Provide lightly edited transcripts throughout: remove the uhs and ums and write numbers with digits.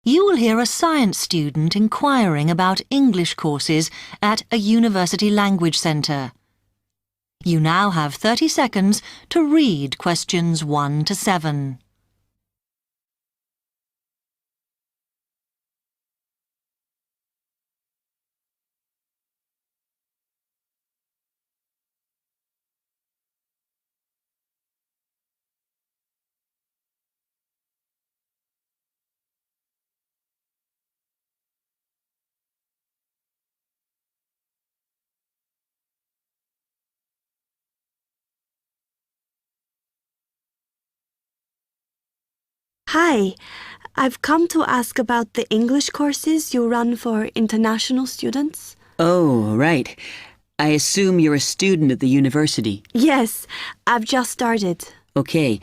You will hear a science student inquiring about English courses at a university language centre. You now have 30 seconds to read questions 1 to 7. Hi, I've come to ask about the English courses you run for international students. Oh, right. I assume you're a student at the university. Yes, I've just started. Okay.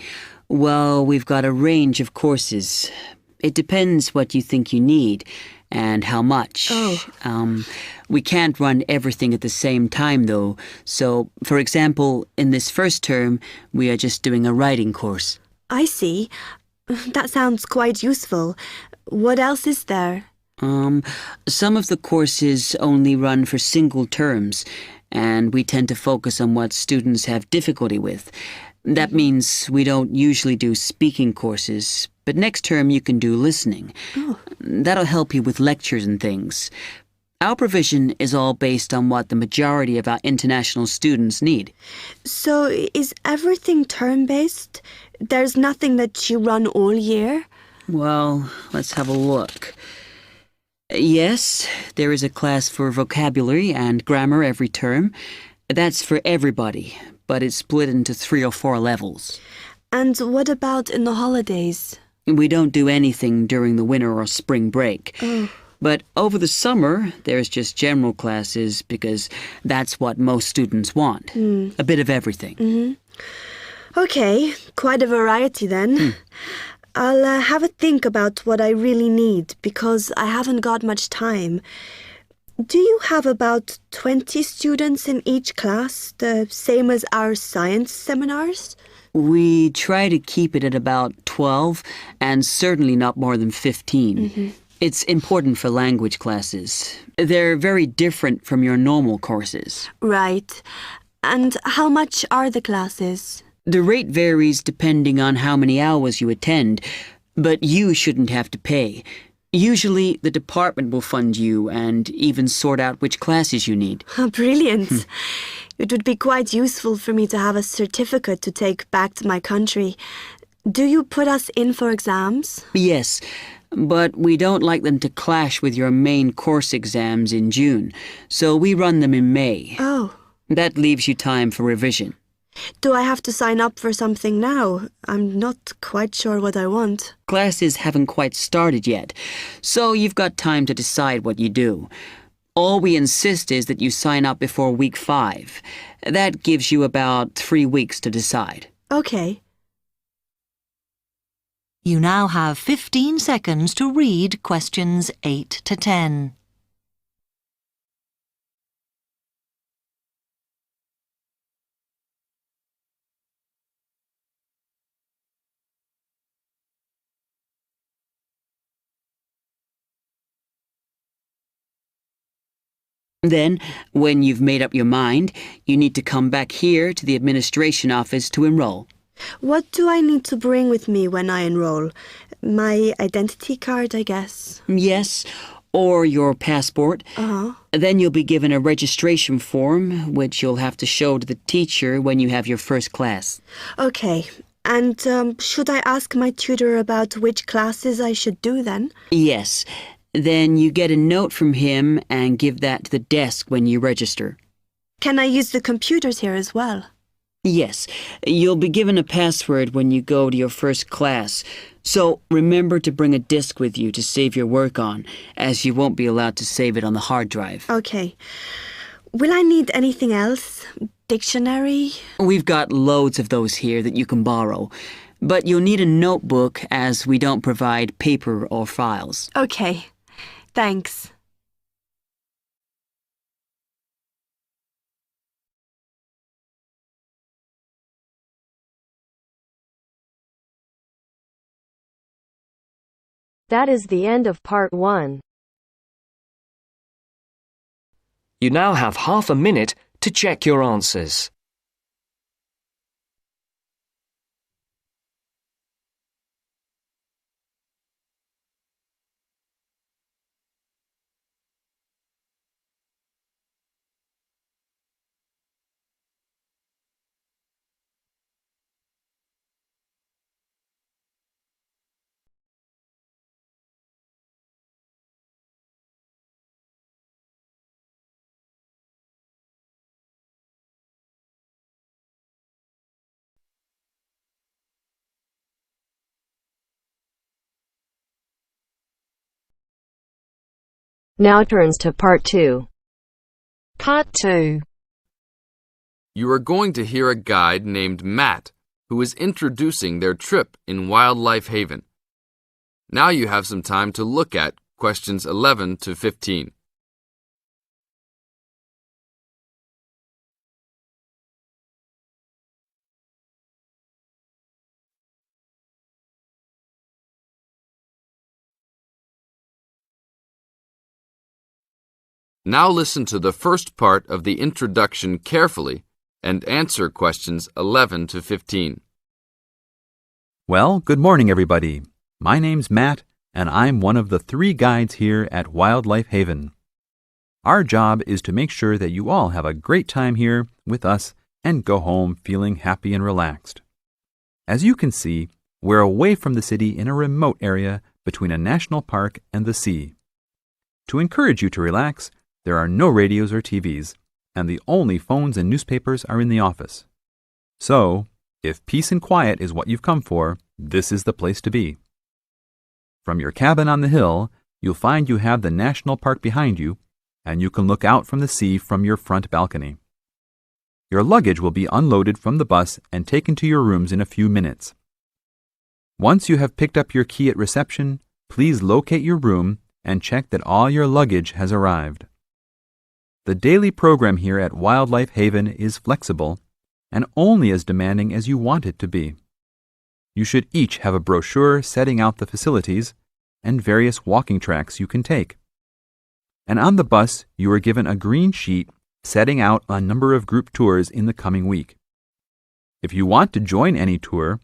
Well, we've got a range of courses. It depends what you think you need and how much. We can't run everything at the same time, though. So, for example, in this first term, we are just doing a writing course. I see. That sounds quite useful. What else is there? Some of the courses only run for single terms, and we tend to focus on what students have difficulty with. That means we don't usually do speaking courses, but next term you can do listening. Oh. That'll help you with lectures and things. Our provision is all based on what the majority of our international students need. So is everything term-based? There's nothing that you run all year? Well, let's have a look. Yes, there is a class for vocabulary and grammar every term. That's for everybody, but it's split into 3 or 4 levels. And what about in the holidays? We don't do anything during the winter or spring break. Oh. But over the summer, there's just general classes because that's what most students want. A bit of everything. Okay, quite a variety then. I'll have a think about what I really need because I haven't got much time. Do you have about 20 students in each class, the same as our science seminars? We try to keep it at about 12 and certainly not more than 15. It's important for language classes. They're very different from your normal courses. Right. And how much are the classes? The rate varies depending on how many hours you attend, but you shouldn't have to pay. Usually, the department will fund you and even sort out which classes you need. Brilliant. It would be quite useful for me to have a certificate to take back to my country. Do you put us in for exams? Yes, but we don't like them to clash with your main course exams in June, so we run them in May. Oh. That leaves you time for revision. Do I have to sign up for something now? I'm not quite sure what I want. Classes haven't quite started yet, so you've got time to decide what you do. All we insist is that you sign up before week 5. That gives you about 3 weeks to decide. Okay. You now have 15 seconds to read questions 8 to 10. Then, when you've made up your mind, you need to come back here to the administration office to enroll. What do I need to bring with me when I enroll? My identity card, I guess. Yes, or your passport. Then you'll be given a registration form, which you'll have to show to the teacher when you have your first class. Okay. And should I ask my tutor about which classes I should do then? Yes. Then you get a note from him and give that to the desk when you register. Can I use the computers here as well? Yes. You'll be given a password when you go to your first class. So remember to bring a disk with you to save your work on, as you won't be allowed to save it on the hard drive. Okay. Will I need anything else? Dictionary? We've got loads of those here that you can borrow. But you'll need a notebook as we don't provide paper or files. Okay. Thanks. That is the end of part 1. You now have half a minute to check your answers. Now turns to part 2. Part 2. You are going to hear a guide named Matt who is introducing their trip in Wildlife Haven. Now you have some time to look at questions 11 to 15. Now listen to the first part of the introduction carefully and answer questions 11 to 15. Well, good morning, everybody. My name's Matt, and I'm one of the 3 guides here at Wildlife Haven. Our job is to make sure that you all have a great time here with us and go home feeling happy and relaxed. As you can see, we're away from the city in a remote area between a national park and the sea. To encourage you to relax, there are no radios or TVs, and the only phones and newspapers are in the office. So, if peace and quiet is what you've come for, this is the place to be. From your cabin on the hill, you'll find you have the national park behind you, and you can look out from the sea from your front balcony. Your luggage will be unloaded from the bus and taken to your rooms in a few minutes. Once you have picked up your key at reception, please locate your room and check that all your luggage has arrived. The daily program here at Wildlife Haven is flexible and only as demanding as you want it to be. You should each have a brochure setting out the facilities and various walking tracks you can take. And on the bus, you are given a green sheet setting out a number of group tours in the coming week. If you want to join any tour,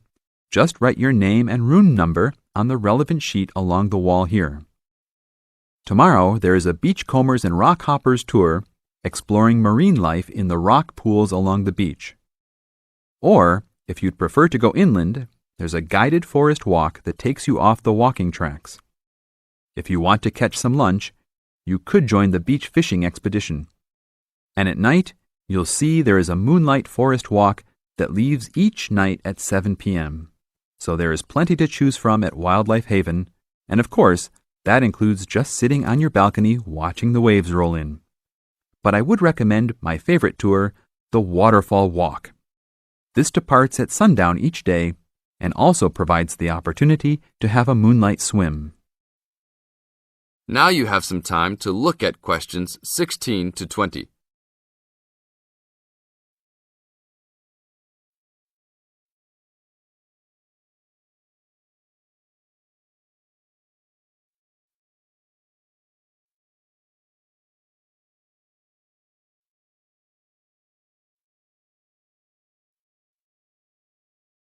just write your name and room number on the relevant sheet along the wall here. Tomorrow, there is a beachcombers and rock hoppers tour exploring marine life in the rock pools along the beach. Or, if you'd prefer to go inland, there's a guided forest walk that takes you off the walking tracks. If you want to catch some lunch, you could join the beach fishing expedition. And at night, you'll see there is a moonlight forest walk that leaves each night at 7 p.m. So there is plenty to choose from at Wildlife Haven, and of course, that includes just sitting on your balcony watching the waves roll in. But I would recommend my favorite tour, the Waterfall Walk. This departs at sundown each day and also provides the opportunity to have a moonlight swim. Now you have some time to look at questions 16 to 20.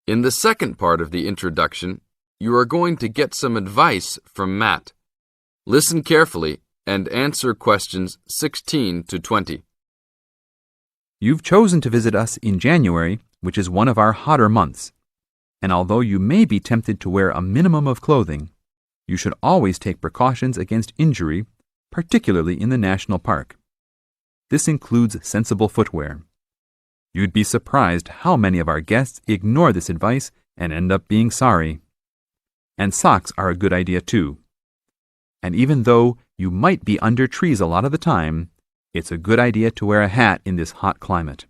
In the second part of the introduction, you are going to get some advice from Matt. Listen carefully and answer questions 16 to 20. You've chosen to visit us in January, which is one of our hotter months. And although you may be tempted to wear a minimum of clothing, you should always take precautions against injury, particularly in the national park. This includes sensible footwear. You'd be surprised how many of our guests ignore this advice and end up being sorry. And socks are a good idea too. And even though you might be under trees a lot of the time, it's a good idea to wear a hat in this hot climate.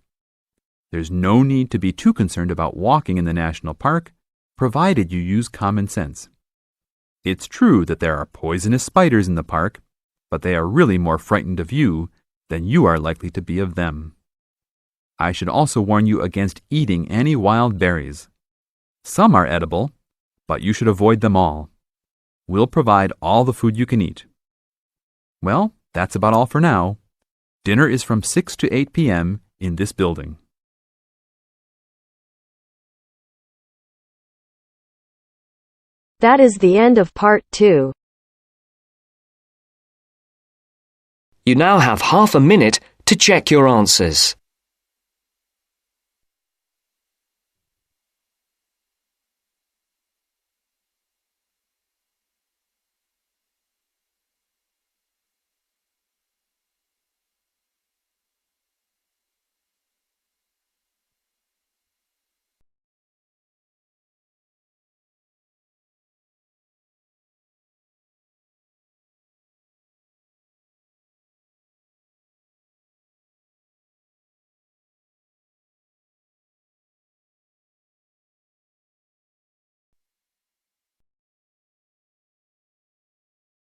There's no need to be too concerned about walking in the national park, provided you use common sense. It's true that there are poisonous spiders in the park, but they are really more frightened of you than you are likely to be of them. I should also warn you against eating any wild berries. Some are edible, but you should avoid them all. We'll provide all the food you can eat. Well, that's about all for now. Dinner is from 6 to 8 p.m. in this building. That is the end of part 2. You now have half a minute to check your answers.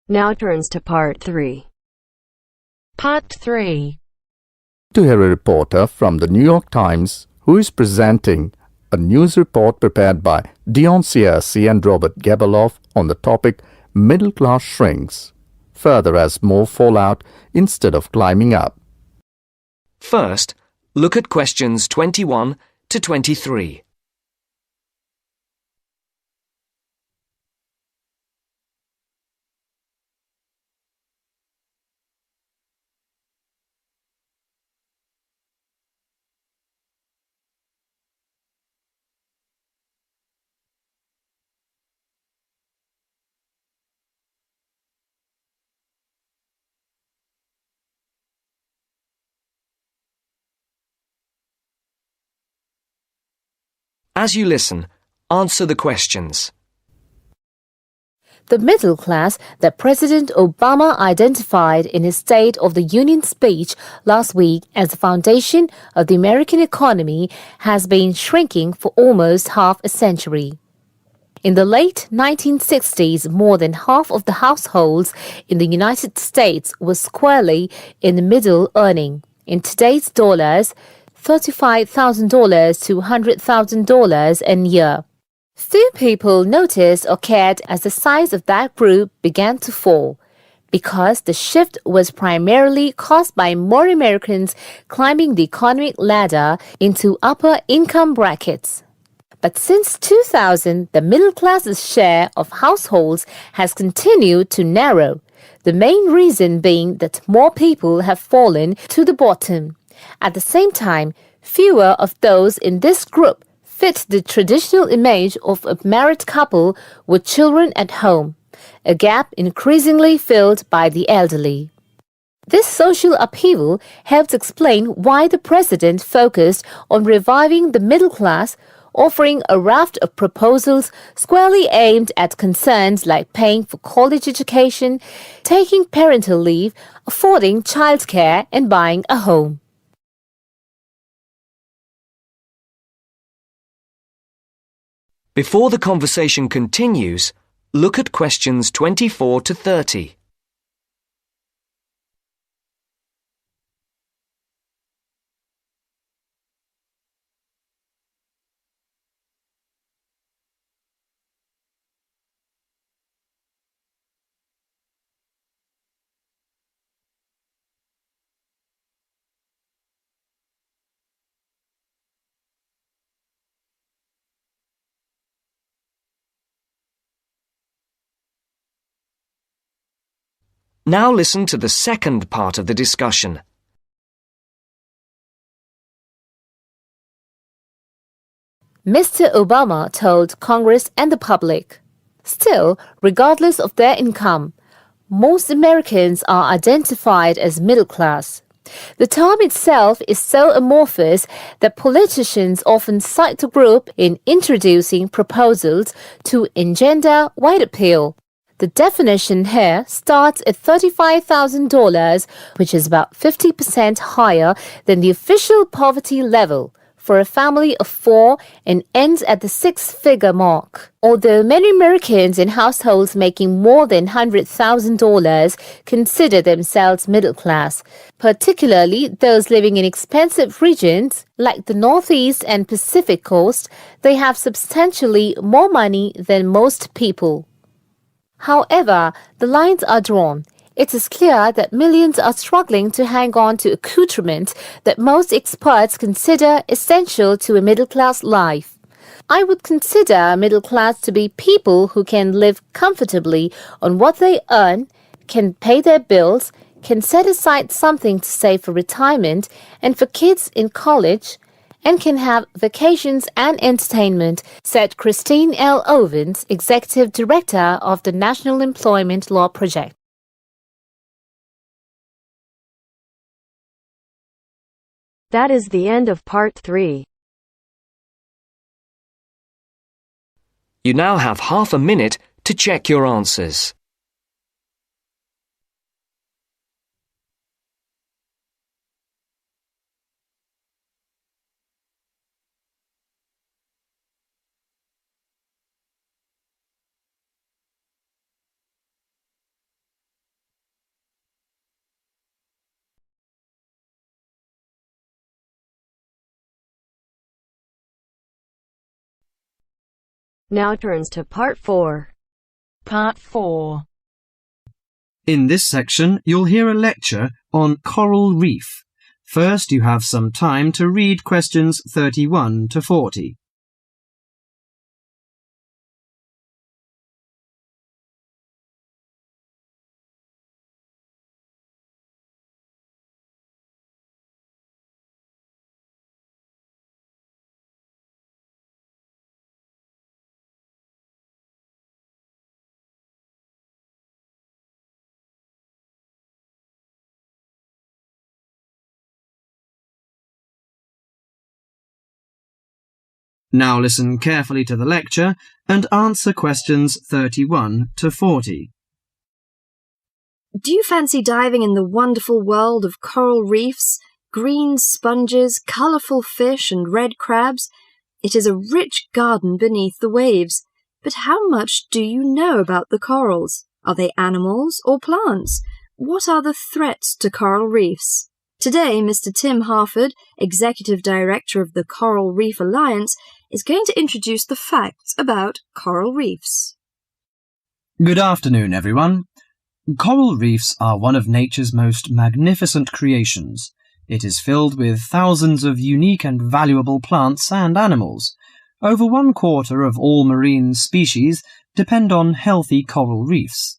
Now turns to part 3. Part 3. To hear a reporter from the New York Times who is presenting a news report prepared by Dion Searcy and Robert Gebeloff on the topic Middle Class Shrinks, further as more fall out instead of climbing up. First, look at questions 21 to 23. As you listen, answer the questions. The middle class that President Obama identified in his State of the Union speech last week as the foundation of the American economy has been shrinking for almost half a century. In the late 1960s, more than half of the households in the United States were squarely in the middle, earning, in today's dollars, $35,000 to $100,000 a year. Few people noticed or cared as the size of that group began to fall, because the shift was primarily caused by more Americans climbing the economic ladder into upper income brackets. But since 2000, the middle class's share of households has continued to narrow, the main reason being that more people have fallen to the bottom. At the same time, fewer of those in this group fit the traditional image of a married couple with children at home, a gap increasingly filled by the elderly. This social upheaval helps explain why the president focused on reviving the middle class, offering a raft of proposals squarely aimed at concerns like paying for college education, taking parental leave, affording childcare, and buying a home. Before the conversation continues, look at questions 24 to 30. Now listen to the second part of the discussion. Mr. Obama told Congress and the public, still, regardless of their income, most Americans are identified as middle class. The term itself is so amorphous that politicians often cite the group in introducing proposals to engender wide appeal. The definition here starts at $35,000, which is about 50% higher than the official poverty level for a family of 4 and ends at the 6-figure mark. Although many Americans in households making more than $100,000 consider themselves middle class, particularly those living in expensive regions like the Northeast and Pacific Coast, they have substantially more money than most people. However, the lines are drawn. It is clear that millions are struggling to hang on to accoutrement that most experts consider essential to a middle-class life. I would consider middle class to be people who can live comfortably on what they earn, can pay their bills, can set aside something to save for retirement and for kids in college, and can have vacations and entertainment, said Christine L. Ovens, Executive Director of the National Employment Law Project. That is the end of part 3. You now have half a minute to check your answers. Now turns to part 4. Part 4. In this section, you'll hear a lecture on coral reef. First, you have some time to read questions 31 to 40. Now listen carefully to the lecture and answer questions 31 to 40. Do you fancy diving in the wonderful world of coral reefs, green sponges, colourful fish and red crabs? It is a rich garden beneath the waves. But how much do you know about the corals? Are they animals or plants? What are the threats to coral reefs? Today, Mr. Tim Harford, Executive Director of the Coral Reef Alliance, is going to introduce the facts about coral reefs. Good afternoon, everyone. Coral reefs are one of nature's most magnificent creations. It is filled with thousands of unique and valuable plants and animals. Over 1/4 of all marine species depend on healthy coral reefs.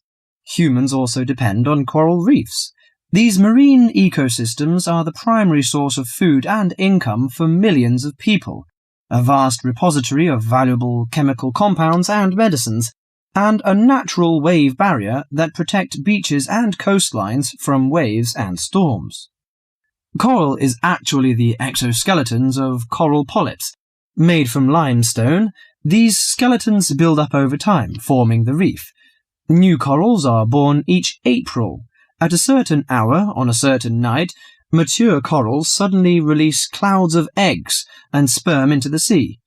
Humans also depend on coral reefs. These marine ecosystems are the primary source of food and income for millions of people, a vast repository of valuable chemical compounds and medicines, and a natural wave barrier that protect beaches and coastlines from waves and storms. Coral is actually the exoskeletons of coral polyps. Made from limestone, these skeletons build up over time, forming the reef. New corals are born each April. At a certain hour, on a certain night, mature corals suddenly release clouds of eggs and sperm into the sea.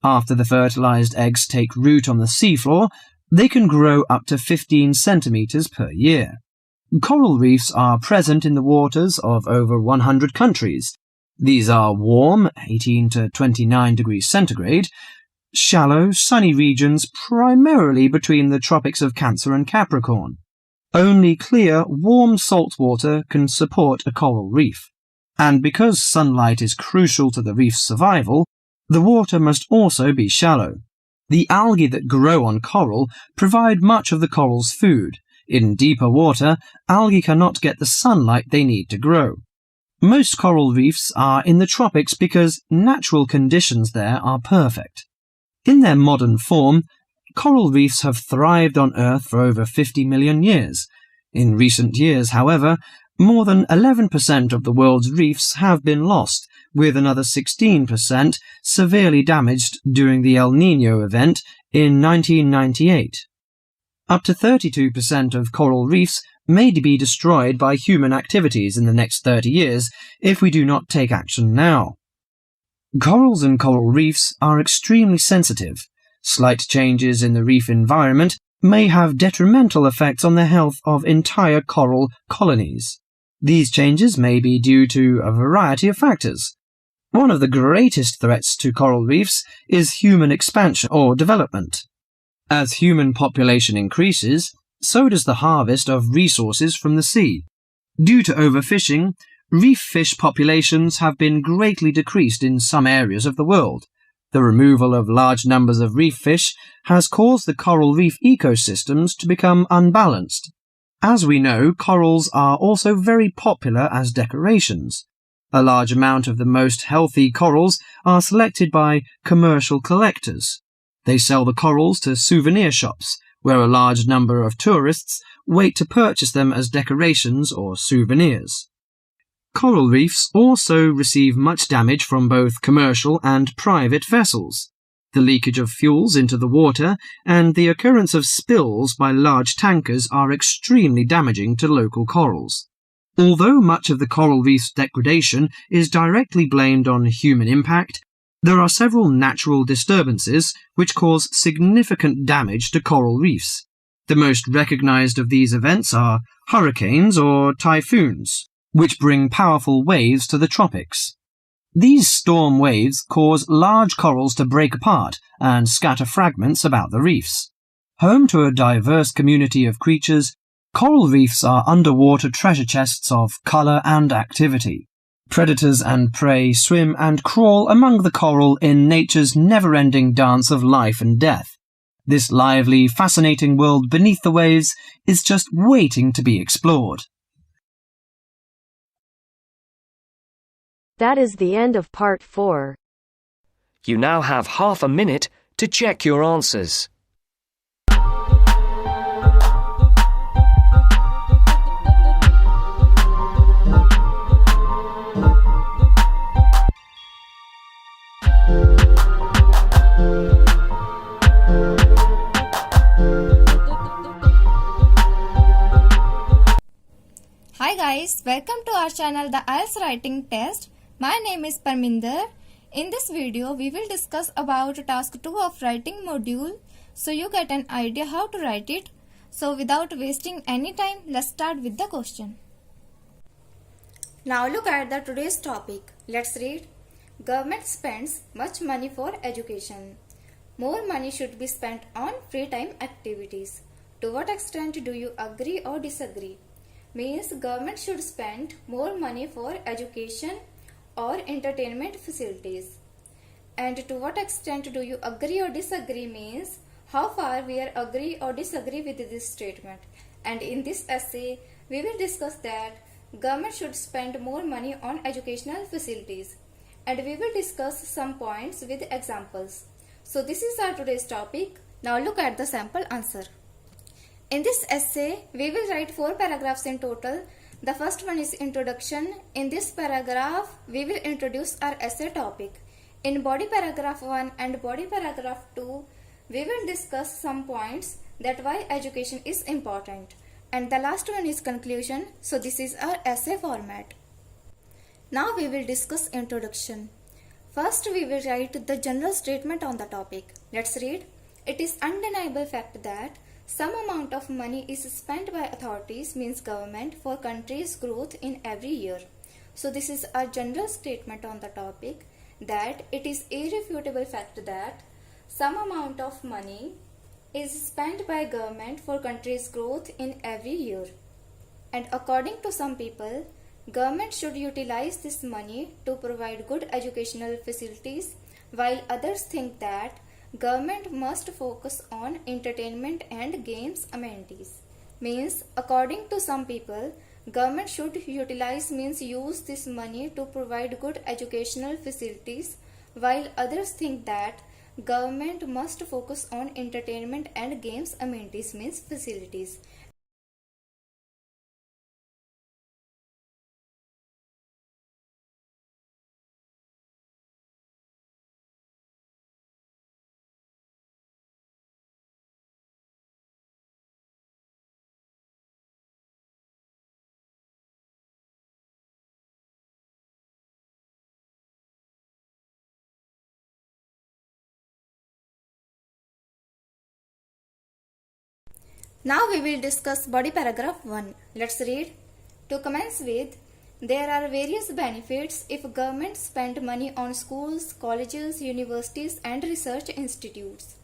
After the fertilized eggs take root on the seafloor, they can grow up to 15 centimeters per year. Coral reefs are present in the waters of over 100 countries. These are warm, 18 to 29 degrees centigrade, shallow, sunny regions primarily between the tropics of Cancer and Capricorn. Only clear, warm salt water can support a coral reef. And because sunlight is crucial to the reef's survival, the water must also be shallow. The algae that grow on coral provide much of the coral's food. In deeper water, algae cannot get the sunlight they need to grow. Most coral reefs are in the tropics because natural conditions there are perfect. In their modern form, coral reefs have thrived on Earth for over 50 million years. In recent years, however, more than 11% of the world's reefs have been lost, with another 16% severely damaged during the El Niño event in 1998. Up to 32% of coral reefs may be destroyed by human activities in the next 30 years if we do not take action now. Corals and coral reefs are extremely sensitive. Slight changes in the reef environment may have detrimental effects on the health of entire coral colonies. These changes may be due to a variety of factors. One of the greatest threats to coral reefs is human expansion or development. As human population increases, So does the harvest of resources from the sea. Due to overfishing, reef fish populations have been greatly decreased in some areas of the world. The removal of large numbers of reef fish has caused the coral reef ecosystems to become unbalanced. As we know, corals are also very popular as decorations. A large amount of the most healthy corals are selected by commercial collectors. They sell the corals to souvenir shops, where a large number of tourists wait to purchase them as decorations or souvenirs. Coral reefs also receive much damage from both commercial and private vessels. The leakage of fuels into the water and the occurrence of spills by large tankers are extremely damaging to local corals. Although much of the coral reef's degradation is directly blamed on human impact, there are several natural disturbances which cause significant damage to coral reefs. The most recognized of these events are hurricanes or typhoons, which bring powerful waves to the tropics. These storm waves cause large corals to break apart and scatter fragments about the reefs. Home to a diverse community of creatures, coral reefs are underwater treasure chests of color and activity. Predators and prey swim and crawl among the coral in nature's never-ending dance of life and death. This lively, fascinating world beneath the waves is just waiting to be explored. That is the end of part 4. You now have half a minute to check your answers. Hi guys, welcome to our channel The IELTS Writing Test. My name is Parminder. In this video, we will discuss about task 2 of writing module, so you get an idea how to write it. So without wasting any time, let's start with the question. Now look at the today's topic. Let's read. Government spends much money for education. More money should be spent on free time activities. To what extent do you agree or disagree? Means government should spend more money for education or entertainment facilities. And to what extent do you agree or disagree means how far we are agree or disagree with this statement. And in this essay, we will discuss that government should spend more money on educational facilities. And we will discuss some points with examples. So this is our today's topic. Now look at the sample answer. In this essay, we will write 4 paragraphs in total. The first one is introduction. In this paragraph, we will introduce our essay topic. In body paragraph 1 and body paragraph 2, we will discuss some points that why education is important. And the last one is conclusion. So this is our essay format. Now we will discuss introduction. First, we will write the general statement on the topic. Let's read. It is undeniable fact that some amount of money is spent by authorities, means government, for country's growth in every year. So this is a general statement on the topic, that it is irrefutable fact that some amount of money is spent by government for country's growth in every year. And according to some people, government should utilize this money to provide good educational facilities, while others think that government must focus on entertainment and games amenities. Means according to some people, government should utilize means use this money to provide good educational facilities, while others think that government must focus on entertainment and games amenities, means facilities. Now we will discuss body paragraph 1. Let's read. To commence with, there are various benefits if government spend money on schools, colleges, universities and research institutes.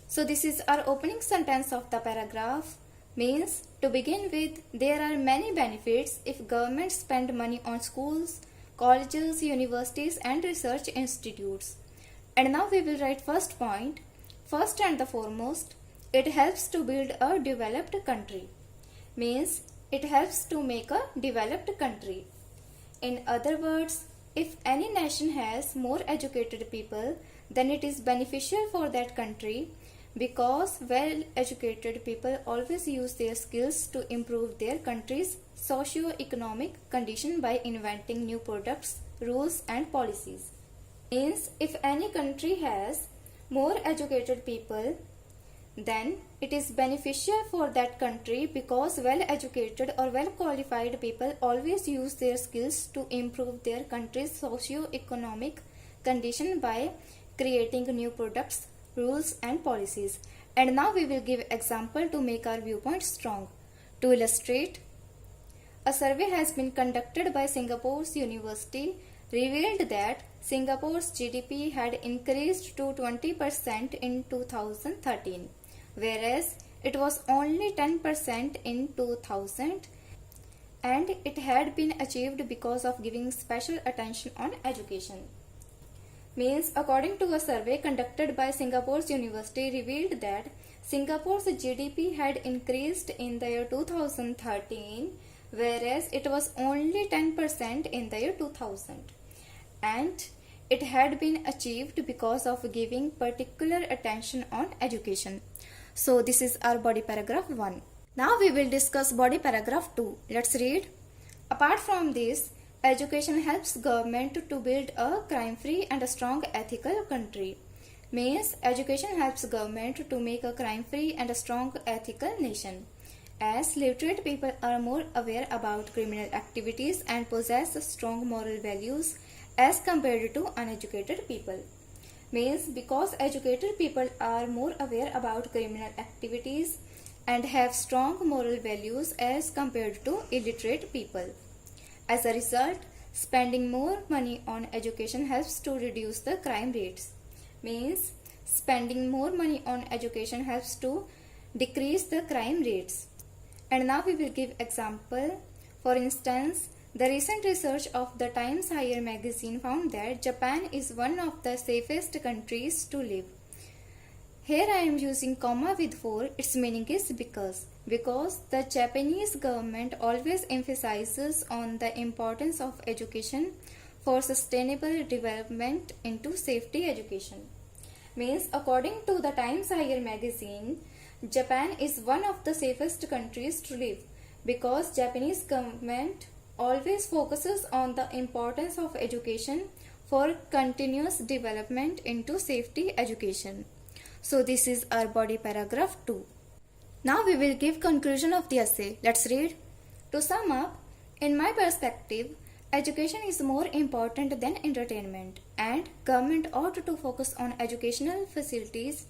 So this is our opening sentence of the paragraph. Means, to begin with, there are many benefits if government spend money on schools, colleges, universities and research institutes. And now we will write first point. First and the foremost, it helps to build a developed country. Means, it helps to make a developed country. In other words, if any nation has more educated people, then it is beneficial for that country, because well-educated people always use their skills to improve their country's socio-economic condition by inventing new products, rules and policies. Means, if any country has more educated people, then it is beneficial for that country, because well-educated or well-qualified people always use their skills to improve their country's socio-economic condition by creating new products, rules and policies. And now we will give example to make our viewpoint strong. To illustrate, a survey has been conducted by Singapore's university revealed that Singapore's GDP had increased to 20% in 2013, whereas it was only 10% in 2000, and it had been achieved because of giving special attention on education. Means, according to a survey conducted by Singapore's university revealed that Singapore's GDP had increased in the year 2013, whereas it was only 10% in the year 2000. And it had been achieved because of giving particular attention on education. So this is our body paragraph 1. Now we will discuss body paragraph 2. Let's read. Apart from this, education helps government to build a crime-free and a strong ethical country. Means, education helps government to make a crime-free and a strong ethical nation. As literate people are more aware about criminal activities and possess strong moral values as compared to uneducated people. Means, because educated people are more aware about criminal activities and have strong moral values as compared to illiterate people. As a result, spending more money on education helps to reduce the crime rates. Means, spending more money on education helps to decrease the crime rates. And now we will give example. For instance, the recent research of the Times Higher magazine found that Japan is one of the safest countries to live. Here I am using comma with for. Its meaning is because the Japanese government always emphasizes on the importance of education for sustainable development into safety education. Means, according to the Times Higher magazine, Japan is one of the safest countries to live because Japanese government always focuses on the importance of education for continuous development into safety education. So this is our body paragraph 2. Now we will give conclusion of the essay. Let's read. To sum up, in my perspective, education is more important than entertainment, and government ought to focus on educational facilities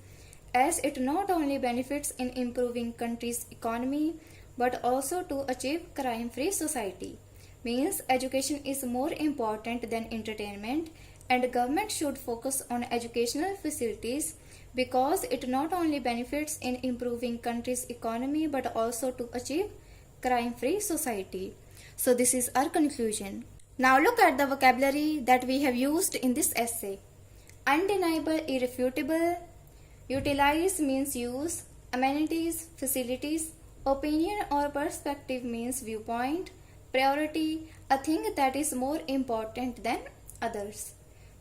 as it not only benefits in improving country's economy but also to achieve crime-free society. Means, education is more important than entertainment, and government should focus on educational facilities because it not only benefits in improving country's economy but also to achieve crime-free society. So this is our conclusion. Now look at the vocabulary that we have used in this essay. Undeniable, irrefutable. Utilize means use. Amenities, facilities. Opinion or perspective means viewpoint. Priority, a thing that is more important than others.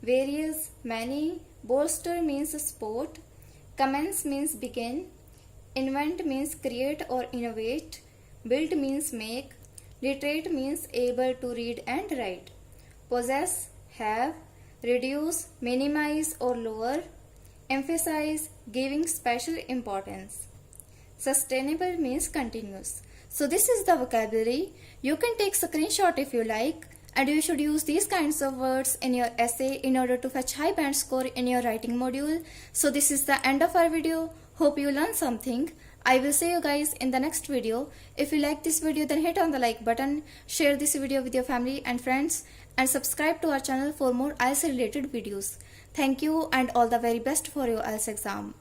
Various, many. Bolster means sport. Commence means begin. Invent means create or innovate. Build means make. Literate means able to read and write. Possess, have. Reduce, minimize or lower. Emphasize, giving special importance. Sustainable means continuous. So this is the vocabulary. You can take screenshot if you like, and you should use these kinds of words in your essay in order to fetch high band score in your writing module. So this is the end of our video. Hope you learned something. I will see you guys in the next video. If you like this video, then hit on the like button, share this video with your family and friends, and subscribe to our channel for more IELTS related videos. Thank you and all the very best for your IELTS exam.